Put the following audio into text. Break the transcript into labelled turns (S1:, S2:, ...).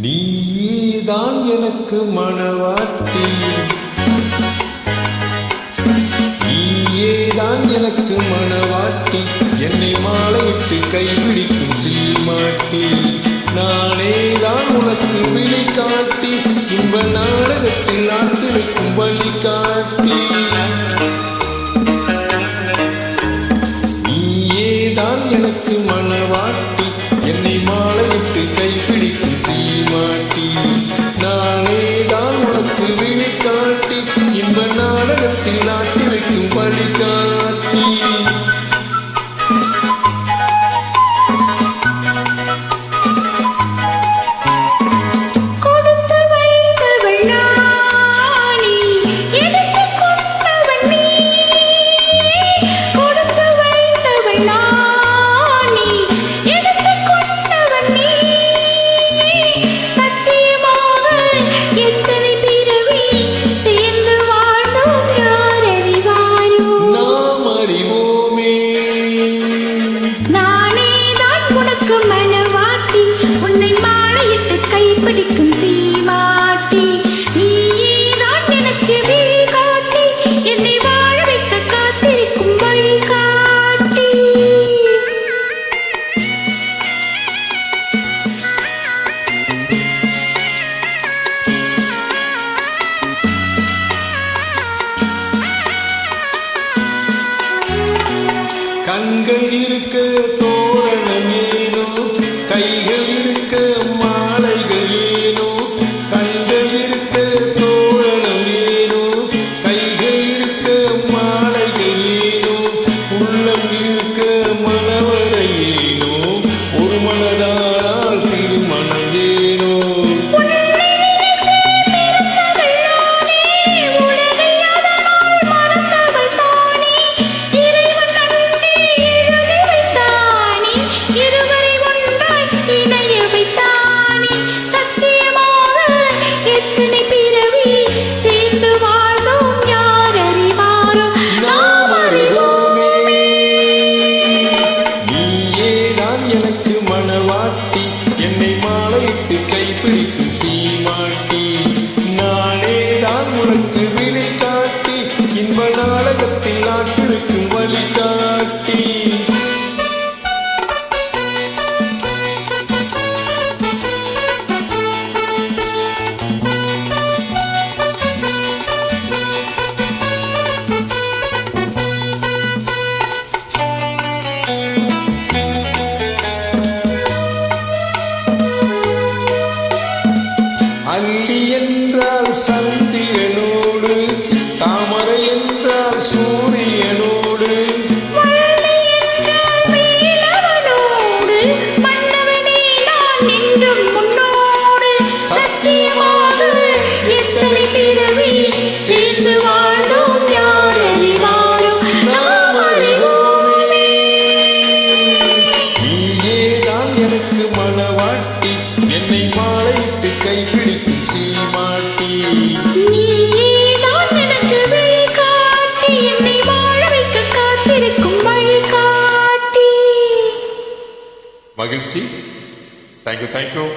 S1: நீதான் எனக்கு மணவாட்டி, நீயேதான் எனக்கு மணவாட்டி, என்னை மாலையிட்டு கைபிடிக்கும் சீமாட்டி, நானேதான் உனக்கு விழி காட்டி, இன்ப நாடகத்தில் நாட்டிருக்கும் வழி காட்டி, நீயேதான் எனக்கு மணவாட்டி, என்னை மாலையிட்டு கைபிடிக்கும் சீமாட்டி, நானேதான் உனக்கு விழி காட்டி, இன்ப நாடகத்தில் நாட்டிருக்கும் வழி காட்டி.
S2: பிடிக்கும் சீமாட்டி, நீதான் எனக்கு விழி காட்டி, என்னை வாழ வைக்க காத்திருக்கும் வழி காட்டி.
S1: கண்கள் இருக்க தோரணம் ஏனோ, கைகள் இருக்க மாலைகள் ஏனோ, கண்கள் இருக்க தோரணம் ஏனோ, கைகள் இருக்க மாலைகள் ஏனோ, உள்ளம் இருக்க மணவரை ஏனோ, ஒரு மனதால் திருமணம் ஏனோ. எனக்கு மணவாட்டி, என்னை மாலையிட்டு கைப்பிடிக்கும் சீமாட்டி, நானேதான் உனக்கு விழி காட்டி, இன்ப நாடகத்தில் நாட்டிருக்கும் வழி காட்டி. அல்லி என்றால் சந்திரனோடு, தாமரை என்றால் சூரியனோடு, சத்தியமாக எத்தனை பிறவி சேர்ந்து வாழ்ந்தோம் யார் அறிவாரோ, நாம் அறிவோமே. நீயேதான் எனக்கு மணவாட்டி, என்னை மாலையிட்டு கைப்பிடிக்கும் சீமாட்டி,
S2: நீதான் எனக்கு விழி காட்டி, என்னை வாழ வைக்க காத்திருக்கும் வழி காட்டி.
S1: மகிழ்ச்சி. தேங்க்யூ.